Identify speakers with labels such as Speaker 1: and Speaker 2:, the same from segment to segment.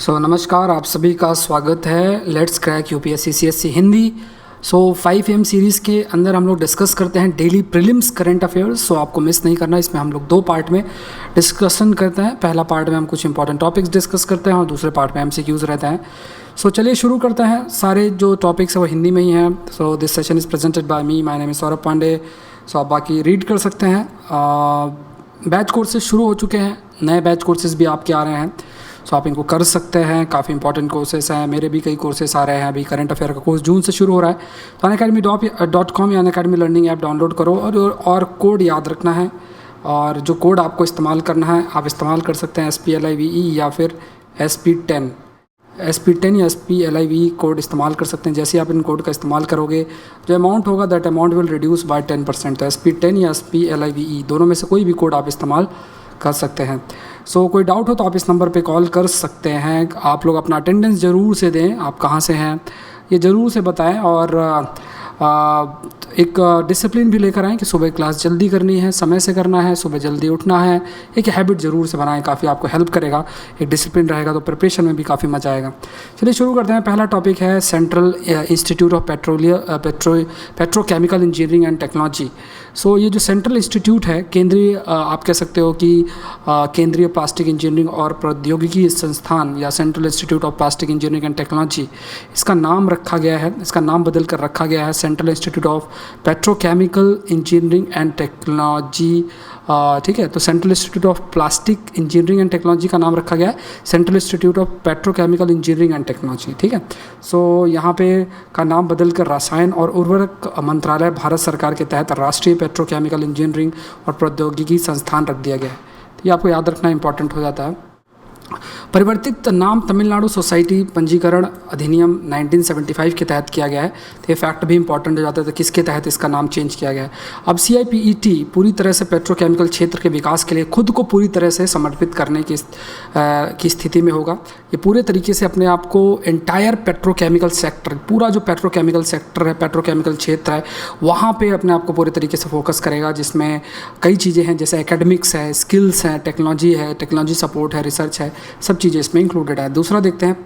Speaker 1: नमस्कार, आप सभी का स्वागत है let's crack UPSC CSC Hindi. 5 series के अंदर हम लोग डिस्कस करते हैं डेली प्रीलिम्स करंट अफेयर्स। आपको मिस नहीं करना, इसमें हम लोग 2 पार्ट में डिस्कशन करते हैं। पहला पार्ट में हम कुछ इंपॉर्टेंट टॉपिक्स डिस्कस करते हैं और दूसरे पार्ट में एमसीक्यूज़ रहते हैं। चलिए शुरू करते हैं। सारे जो टॉपिक्स है वो हिंदी में ही हैं। This session is presented by me, my name is Saurabh Pandey. आप बाकी रीड कर सकते हैं। बैच कोर्सेज शुरू हो चुके हैं, नए बैच कोर्सेज भी आपके आ रहे हैं, आप इनको कर सकते हैं। काफ़ी इंपॉर्टेंट कोर्सेस हैं, मेरे भी कई कोर्सेस आ रहे हैं। अभी करंट अफेयर का कोर्स जून से शुरू हो रहा है। तो unacademy.com या unacademy लर्निंग ऐप डाउनलोड करो और कोड याद रखना है। और जो कोड आपको इस्तेमाल करना है, आप इस्तेमाल कर सकते हैं SPLIVE या फिर SP10 या SPLIVE कोड इस्तेमाल कर सकते हैं। जैसे आप इन कोड का इस्तेमाल करोगे, जो अमाउंट होगा that amount will reduce by 10%। तो SP10 या SPLIVE दोनों में से कोई भी कोड आप इस्तेमाल कर सकते हैं। कोई डाउट हो तो आप इस नंबर पे कॉल कर सकते हैं। आप लोग अपना अटेंडेंस ज़रूर से दें, आप कहाँ से हैं ये ज़रूर से बताएं। और एक डिसिप्लिन भी लेकर आएँ कि सुबह क्लास जल्दी करनी है, समय से करना है, सुबह जल्दी उठना है। एक हैबिट ज़रूर से बनाएं, काफ़ी आपको हेल्प करेगा। एक डिसिप्लिन रहेगा तो प्रिपरेशन में भी काफ़ी मज़ा आएगा। चलिए शुरू करते हैं। पहला टॉपिक है central institute of petrochemical engineering and technology. ये जो सेंट्रल इंस्टीट्यूट है, केंद्रीय आप कह सकते हो कि केंद्रीय प्लास्टिक इंजीनियरिंग और प्रौद्योगिकी संस्थान या central institute of plastic engineering and technology, इसका नाम रखा गया है, इसका नाम बदल कर रखा गया है central institute of petrochemical engineering and technology. ठीक है, तो central institute of plastic engineering and technology का नाम रखा गया है central institute of petrochemical engineering and technology. ठीक है, यहाँ पे का नाम बदल कर रसायन और उर्वरक मंत्रालय भारत सरकार के तहत राष्ट्रीय पेट्रोकेमिकल इंजीनियरिंग और प्रौद्योगिकी संस्थान रख दिया गया है। तो ये आपको याद रखना इंपॉर्टेंट हो जाता है। परिवर्तित नाम तमिलनाडु सोसाइटी पंजीकरण अधिनियम 1975 के तहत किया गया है। तो ये फैक्ट भी इंपॉर्टेंट हो जाता है, तो किसके तहत इसका नाम चेंज किया गया है। अब CIPET पूरी तरह से पेट्रोकेमिकल क्षेत्र के विकास के लिए खुद को पूरी तरह से समर्पित करने की स्थिति में होगा। ये पूरे तरीके से अपने आप को एंटायर पेट्रोकेमिकल सेक्टर, पूरा जो पेट्रोकेमिकल सेक्टर है, पेट्रोकेमिकल क्षेत्र है, वहाँ पर अपने आप को पूरे तरीके से फोकस करेगा, जिसमें कई चीज़ें हैं, जैसे एकेडमिक्स है, स्किल्स हैं, टेक्नोलॉजी सपोर्ट है, रिसर्च है, सब चीज़ें इसमें इंक्लूडेड है। दूसरा देखते हैं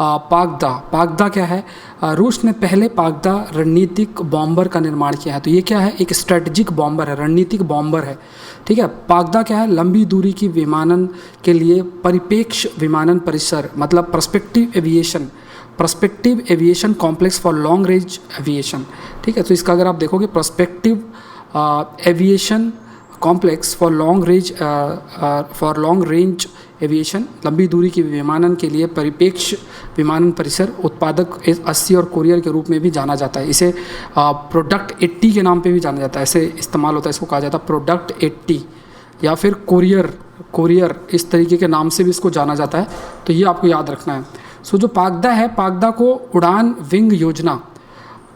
Speaker 1: पागदा क्या है। रूस ने पहले पागदा रणनीतिक बॉम्बर का निर्माण किया है। तो ये क्या है, एक स्ट्रेटजिक बॉम्बर है, रणनीतिक बॉम्बर है। ठीक है, पागदा क्या है, लंबी दूरी की विमानन के लिए परिप्रेक्ष्य विमानन परिसर, मतलब prospective aviation complex for long range aviation. ठीक है, तो इसका अगर आप देखोगे, prospective aviation complex for long range aviation, लंबी दूरी की विमानन के लिए परिप्रेक्ष्य विमानन परिसर, उत्पादक 80 और कोरियर के रूप में भी जाना जाता है। इसे प्रोडक्ट 80 के नाम पे भी जाना जाता है, ऐसे इस्तेमाल होता है, इसको कहा जाता है प्रोडक्ट 80 या फिर कोरियर, इस तरीके के नाम से भी इसको जाना जाता है। तो ये आपको याद रखना है। जो पागदा है, पागदा को उड़ान विंग योजना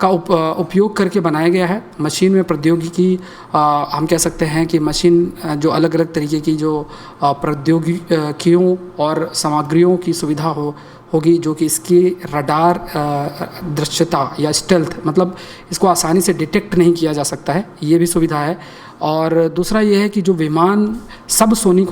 Speaker 1: का उपयोग करके बनाया गया है। मशीन में प्रौद्योगिकी, हम कह सकते हैं कि मशीन जो अलग अलग तरीके की जो प्रौद्योगिकियों और सामग्रियों की सुविधा होगी, जो कि इसकी रडार दृश्यता या स्टेल्थ, मतलब इसको आसानी से डिटेक्ट नहीं किया जा सकता है, ये भी सुविधा है। और दूसरा ये है कि जो विमान सब सोनिक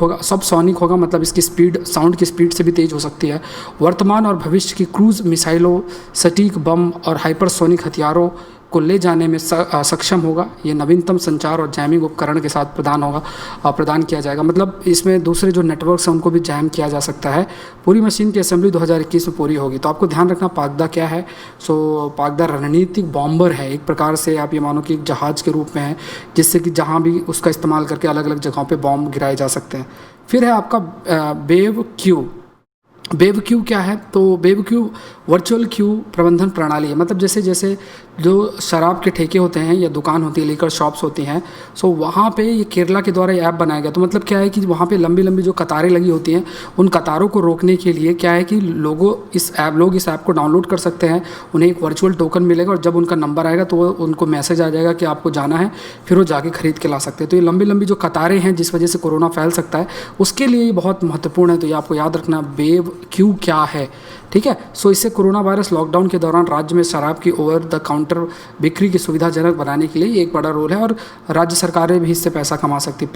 Speaker 1: होगा, मतलब इसकी स्पीड साउंड की स्पीड से भी तेज़ हो सकती है। वर्तमान और भविष्य की क्रूज़ मिसाइलों, सटीक बम और हाइपरसोनिक हथियारों को ले जाने में सक्षम होगा। ये नवीनतम संचार और जैमिंग उपकरण के साथ प्रदान किया जाएगा, मतलब इसमें दूसरे जो नेटवर्क्स हैं उनको भी जैम किया जा सकता है। पूरी मशीन की असेंबली 2021 में पूरी होगी। तो आपको ध्यान रखना पागदा क्या है। पागदा रणनीतिक बॉम्बर है, एक प्रकार से आप ये मानो कि एक जहाज़ के रूप में है, जिससे कि जहाँ भी उसका इस्तेमाल करके अलग अलग जगहों पर बॉम्ब गिराए जा सकते हैं। फिर है आपका बेव क्यू क्या है। तो बेव क्यू वर्चुअल क्यू प्रबंधन प्रणाली है, मतलब जैसे जो शराब के ठेके होते हैं या दुकान होती है, लीकर शॉप्स होती हैं, वहाँ पे ये केरला के द्वारा ऐप बनाया गया। तो मतलब क्या है कि वहाँ पे लंबी लंबी जो कतारें लगी होती हैं, उन कतारों को रोकने के लिए क्या है कि लोग इस ऐप को डाउनलोड कर सकते हैं। उन्हें एक वर्चुअल टोकन मिलेगा और जब उनका नंबर आएगा तो उनको मैसेज आ जाएगा कि आपको जाना है, फिर वो जाके खरीद के ला सकते हैं। तो ये लंबी लंबी जो कतारें हैं, जिस वजह से कोरोना फैल सकता है, उसके लिए ये बहुत महत्वपूर्ण है। तो ये आपको याद रखना, बेव क्यू क्या है। ठीक है, इससे कोरोना वायरस लॉकडाउन के दौरान राज्य में शराब की ओवर द काउंटर बिक्री की सुविधाजनक बनाने के लिए एक बड़ा रोल है, और राज्य सरकारें भी इससे पैसा कमा सकती।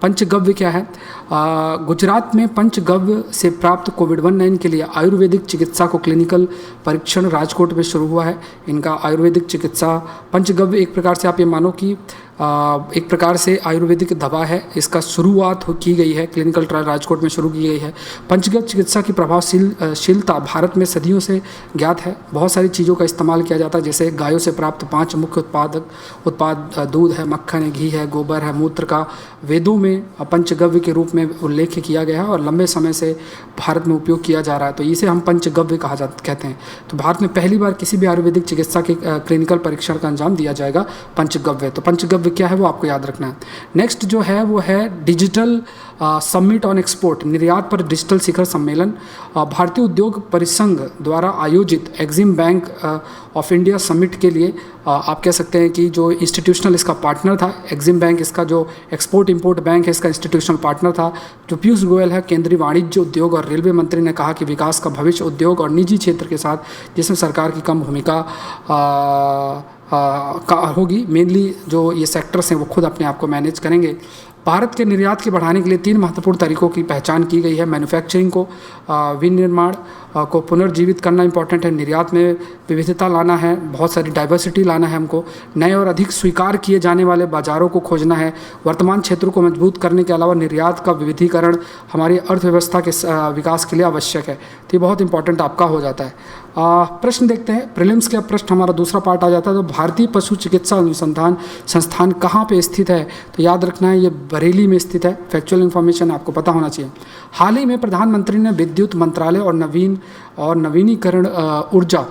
Speaker 1: पंचगव्य क्या है? गुजरात में पंचगव्य से प्राप्त कोविड-19 के लिए आयुर्वेदिक चिकित्सा को क्लिनिकल परीक्षण राजकोट में शुरू हुआ है। इनका आयुर्वेदिक चिकित्सा पंचगव्य एक प्रकार से आप ये मानो कि एक प्रकार से आयुर्वेदिक दवा है, इसका शुरुआत की गई है, क्लिनिकल ट्रायल राजकोट में शुरू की गई है। पंचगव्य चिकित्सा की प्रभावशीलता भारत में सदियों से ज्ञात है। बहुत सारी चीज़ों का इस्तेमाल किया जाता है, जैसे गायों से प्राप्त 5 मुख्य उत्पाद दूध है, मक्खन है, घी है, गोबर है, मूत्र का वेदों में पंचगव्य के रूप में उल्लेख किया गया है और लंबे समय से भारत में उपयोग किया जा रहा है, तो इसे हम पंचगव्य कहते हैं। तो भारत में पहली बार किसी भी आयुर्वेदिक चिकित्सा के क्लिनिकल परीक्षण का अंजाम दिया जाएगा पंचगव्य। तो पंचगव्य क्या है वो आपको याद रखना है। नेक्स्ट जो है वो है डिजिटल समिट ऑन एक्सपोर्ट, निर्यात पर डिजिटल शिखर सम्मेलन। भारतीय उद्योग परिसंघ द्वारा आयोजित EXIM bank of India summit के लिए आप कह सकते हैं कि जो इंस्टीट्यूशनल इसका पार्टनर था, एग्जिम बैंक इसका जो एक्सपोर्ट इंपोर्ट बैंक है इसका इंस्टीट्यूशनल पार्टनर था। जो पीयूष गोयल है, केंद्रीय वाणिज्य उद्योग और रेलवे मंत्री, ने कहा कि विकास का भविष्य उद्योग और निजी क्षेत्र के साथ, जिसमें सरकार की कम भूमिका होगी। मेनली जो ये सेक्टर्स हैं वो खुद अपने आप को मैनेज करेंगे। भारत के निर्यात के बढ़ाने के लिए 3 महत्वपूर्ण तरीकों की पहचान की गई है। मैन्युफैक्चरिंग को विनिर्माण को पुनर्जीवित करना इंपॉर्टेंट है, निर्यात में विविधता लाना है, बहुत सारी डाइवर्सिटी लाना है हमको, नए और अधिक स्वीकार किए जाने वाले बाज़ारों को खोजना है, वर्तमान क्षेत्रों को मजबूत करने के अलावा निर्यात का विविधीकरण हमारी अर्थव्यवस्था के विकास के लिए आवश्यक है। तो ये बहुत इंपॉर्टेंट आपका हो जाता है। प्रश्न देखते हैं, प्रीलिम्स के प्रश्न हमारा दूसरा पार्ट आ जाता है। तो भारतीय पशु चिकित्सा अनुसंधान संस्थान कहाँ पे स्थित है? तो याद रखना है ये बरेली में स्थित है। फैक्चुअल इन्फॉर्मेशन आपको पता होना चाहिए। हाल ही में प्रधानमंत्री ने विद्युत मंत्रालय और नवीनीकरण ऊर्जा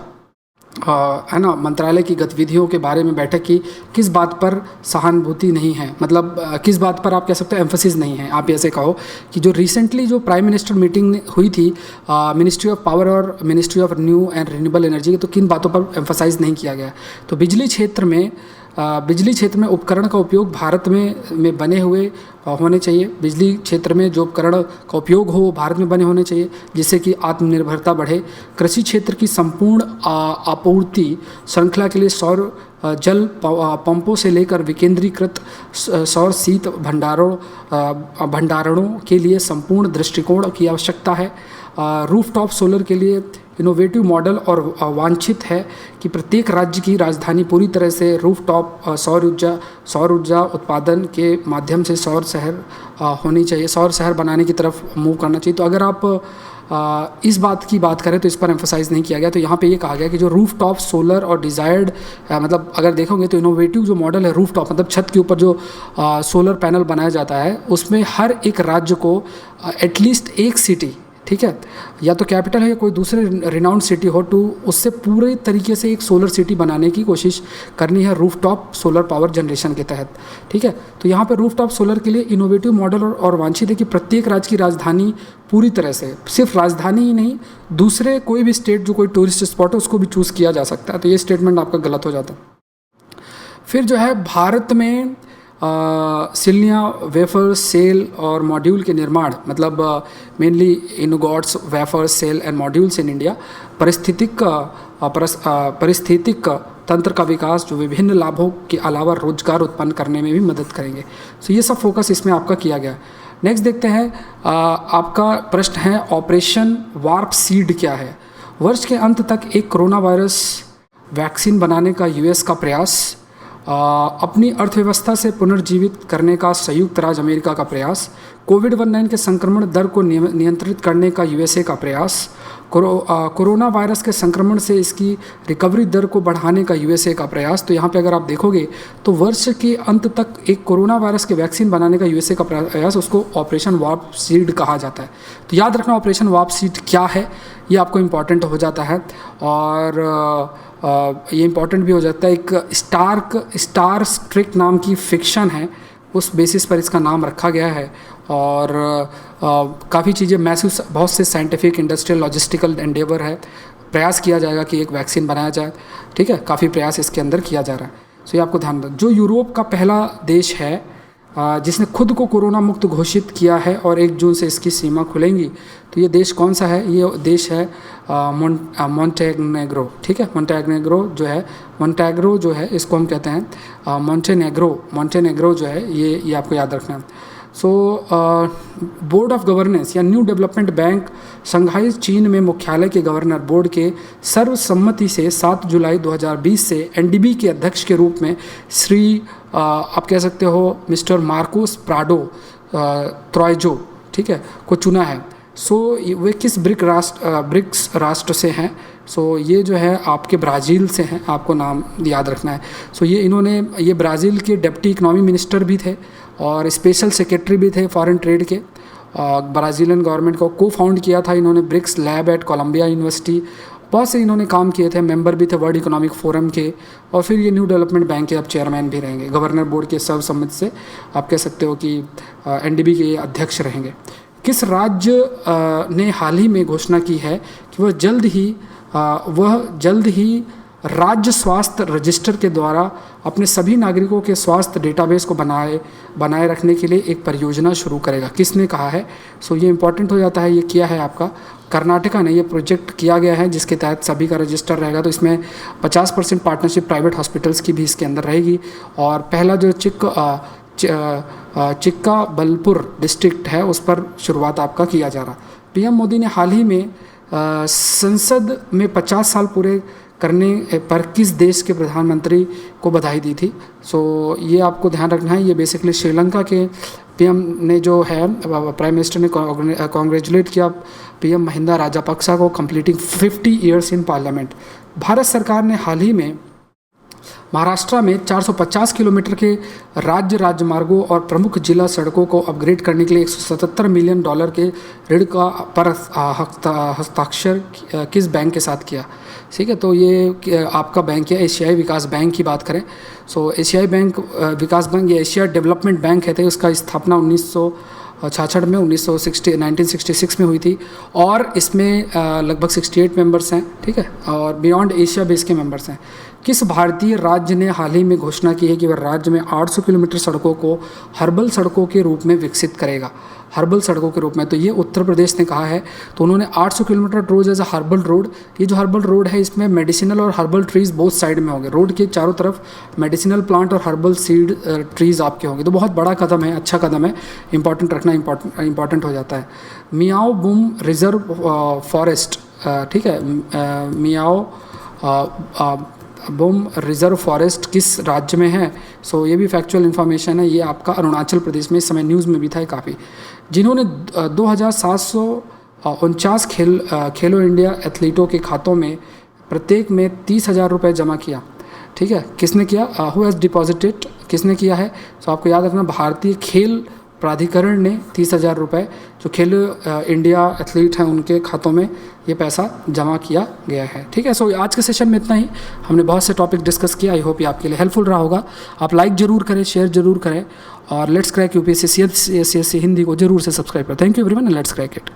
Speaker 1: है ना मंत्रालय की गतिविधियों के बारे में बैठक की। किस बात पर सहानुभूति नहीं है, मतलब किस बात पर आप कह सकते हो एम्फोसिस नहीं है, आप ऐसे कहो कि जो रिसेंटली जो प्राइम मिनिस्टर मीटिंग हुई थी मिनिस्ट्री ऑफ पावर और ministry of new and renewable energy, तो किन बातों पर एम्फोसाइज नहीं किया गया? तो बिजली क्षेत्र में उपकरण का उपयोग भारत में बने हुए होने चाहिए। बिजली क्षेत्र में जो उपकरण का उपयोग हो वो भारत में बने होने चाहिए, जिससे कि आत्मनिर्भरता बढ़े। कृषि क्षेत्र की संपूर्ण आपूर्ति श्रृंखला के लिए सौर जल पंपों से लेकर विकेंद्रीकृत सौर शीत भंडारणों के लिए संपूर्ण दृष्टिकोण की आवश्यकता है। रूफटॉप सोलर के लिए इनोवेटिव मॉडल और वांछित है कि प्रत्येक राज्य की राजधानी पूरी तरह से रूफटॉप सौर ऊर्जा उत्पादन के माध्यम से सौर शहर होनी चाहिए, सौर शहर बनाने की तरफ मूव करना चाहिए। तो अगर आप इस बात की बात करें तो इस पर एम्फोसाइज नहीं किया गया। तो यहाँ पे ये कहा गया कि जो रूफटॉप सोलर और डिज़ायर्ड मतलब अगर देखोगे तो इनोवेटिव जो मॉडल है रूफटॉप मतलब छत के ऊपर जो सोलर पैनल बनाया जाता है, उसमें हर एक राज्य को एटलीस्ट एक सिटी, ठीक है, या तो कैपिटल है या कोई दूसरे रिनाउंड सिटी हो, तो उससे पूरे तरीके से एक सोलर सिटी बनाने की कोशिश करनी है रूफटॉप सोलर पावर जनरेशन के तहत। ठीक है, तो यहाँ पे रूफटॉप सोलर के लिए इनोवेटिव मॉडल और वांछित है कि प्रत्येक राज्य की राजधानी पूरी तरह से, सिर्फ राजधानी ही नहीं, दूसरे कोई भी स्टेट जो कोई टूरिस्ट स्पॉट है उसको भी चूज़ किया जा सकता है। तो ये स्टेटमेंट आपका गलत हो जाता है। फिर जो है भारत में सिल्लियाँ वेफर सेल और मॉड्यूल के निर्माण, मतलब mainly ingots wafer cell and modules in India, परिस्थितिक तंत्र का विकास जो विभिन्न लाभों के अलावा रोजगार उत्पन्न करने में भी मदद करेंगे। तो ये सब फोकस इसमें आपका किया गया। नेक्स्ट देखते हैं, आपका प्रश्न है ऑपरेशन वार्प सीड क्या है? वर्ष के अंत तक एक कोरोना वायरस वैक्सीन बनाने का यूएस का प्रयास, अपनी अर्थव्यवस्था से पुनर्जीवित करने का संयुक्त राज्य अमेरिका का प्रयास, कोविड-19 के संक्रमण दर को नियंत्रित करने का यूएसए का प्रयास, कोरोना वायरस के संक्रमण से इसकी रिकवरी दर को बढ़ाने का यूएसए का प्रयास। तो यहाँ पे अगर आप देखोगे तो वर्ष के अंत तक एक कोरोना वायरस के वैक्सीन बनाने का यूएसए का प्रयास, उसको ऑपरेशन वार्प सीड कहा जाता है। तो याद रखना ऑपरेशन वार्प सीड क्या है, ये आपको इम्पॉर्टेंट हो जाता है। और ये इम्पॉर्टेंट भी हो जाता है, एक स्टार स्ट्रिक नाम की फिक्शन है, उस बेसिस पर इसका नाम रखा गया है। और काफ़ी चीज़ें मैसिव, बहुत से साइंटिफिक इंडस्ट्रियल लॉजिस्टिकल एंडेवर है, प्रयास किया जाएगा कि एक वैक्सीन बनाया जाए। ठीक है, काफ़ी प्रयास इसके अंदर किया जा रहा है। सो ये आपको ध्यान रखना। जो यूरोप का पहला देश है जिसने खुद को कोरोना मुक्त घोषित किया है और 1 जून से इसकी सीमा खुलेंगी, तो ये देश कौन सा है? ये देश है मोंटेनेग्रो। ठीक है, मोंटेनेग्रो जो है इसको हम कहते हैं मोंटेनेग्रो जो है, ये आपको याद रखना है। सो बोर्ड ऑफ गवर्नेंस या न्यू डेवलपमेंट बैंक शंघाई चीन में मुख्यालय के गवर्नर बोर्ड के सर्वसम्मति से 7 जुलाई 2020 से एनडीबी के अध्यक्ष के रूप में श्री आप कह सकते हो मिस्टर मार्कोस प्राडो त्रॉयजो, ठीक है, को चुना है। सो वे किस ब्रिक्स राष्ट्र से हैं? सो ये जो है आपके ब्राज़ील से हैं, आपको नाम याद रखना है। सो ये ब्राज़ील के डिप्टी इकोनॉमी मिनिस्टर भी थे और स्पेशल सेक्रेटरी भी थे फॉरेन ट्रेड के। ब्राज़ीलियन गवर्नमेंट को फाउंड किया था इन्होंने BRICS lab at Columbia University. बहुत से इन्होंने काम किए थे, मेंबर भी थे वर्ल्ड इकोनॉमिक फोरम के, और फिर ये न्यू डेवलपमेंट बैंक के अब चेयरमैन भी रहेंगे। गवर्नर बोर्ड के सर्वसम्मति से आप कह सकते हो कि एनडीबी के अध्यक्ष रहेंगे। किस राज्य ने हाल ही में घोषणा की है कि वह जल्द ही राज्य स्वास्थ्य रजिस्टर के द्वारा अपने सभी नागरिकों के स्वास्थ्य डेटाबेस को बनाए रखने के लिए एक परियोजना शुरू करेगा? किसने कहा है? सो ये इंपॉर्टेंट हो जाता है। ये किया है आपका कर्नाटका ने ये प्रोजेक्ट किया गया है, जिसके तहत सभी का रजिस्टर रहेगा। तो इसमें 50% पार्टनरशिप प्राइवेट हॉस्पिटल्स की भी इसके अंदर रहेगी। और पहला जो चिक्काबलपुर डिस्ट्रिक्ट है उस पर शुरुआत आपका किया जा रहा। पीएम मोदी ने हाल ही में संसद में 50 साल पूरे करने पर किस देश के प्रधानमंत्री को बधाई दी थी? सो ये आपको ध्यान रखना है। ये बेसिकली श्रीलंका के पीएम ने जो है, प्राइम मिनिस्टर ने कॉन्ग्रेचुलेट किया पीएम महिंदा राजापक्सा को completing 50 years in parliament. Bharat सरकार ने हाल ही में महाराष्ट्र में 450 किलोमीटर के राज्य राजमार्गों और प्रमुख जिला सड़कों को अपग्रेड करने के लिए $177 मिलियन के ऋण पर हस्ताक्षर किस बैंक के साथ किया? ठीक है, तो ये आपका बैंक है एशियाई विकास बैंक की बात करें। सो एशियाई बैंक विकास बैंक या एशिया डेवलपमेंट बैंक कहते हैं। उसका स्थापना 1966 में हुई थी और इसमें लगभग 68 मेंबर्स हैं, ठीक है, और बियॉन्ड एशिया बेस के मेंबर्स हैं। किस भारतीय राज्य ने हाल ही में घोषणा की है कि वह राज्य में 800 किलोमीटर सड़कों को हर्बल सड़कों के रूप में विकसित करेगा? हर्बल सड़कों के रूप में, तो ये उत्तर प्रदेश ने कहा है। तो उन्होंने 800 kilometre road as a herbal road. ये जो हर्बल रोड है इसमें मेडिसिनल और हर्बल ट्रीज बोथ साइड में होंगे। रोड के चारों तरफ मेडिसिनल प्लांट और हर्बल सीड ट्रीज आपके होंगे। तो बहुत बड़ा कदम है, अच्छा कदम है, इंपॉर्टेंट रखना इंपॉर्टेंट हो जाता है। मियाओ बूम रिजर्व फॉरेस्ट, ठीक है, मियाओ बूम रिजर्व फॉरेस्ट किस राज्य में है? सो ये भी फैक्चुअल इन्फॉर्मेशन है। ये आपका अरुणाचल प्रदेश में इस समय न्यूज़ में भी था काफ़ी। जिन्होंने 2749 खेलो इंडिया एथलीटों के खातों में प्रत्येक में 30,000 रुपये जमा किया, ठीक है, किसने किया? हु हैज़ डिपॉजिटेड, किसने किया है? तो आपको याद रखना भारतीय खेल प्राधिकरण ने 30,000 रुपये जो खेलो इंडिया एथलीट हैं उनके खातों में ये पैसा जमा किया गया है, ठीक है। सो आज के सेशन में इतना ही। हमने बहुत से टॉपिक डिस्कस किया। आई होप ये आपके लिए हेल्पफुल रहा होगा। आप लाइक जरूर करें, शेयर जरूर करें और let's crack UPSC CSC Hindi को जरूर से सब्सक्राइब करें। Thank you everyone and let's crack it.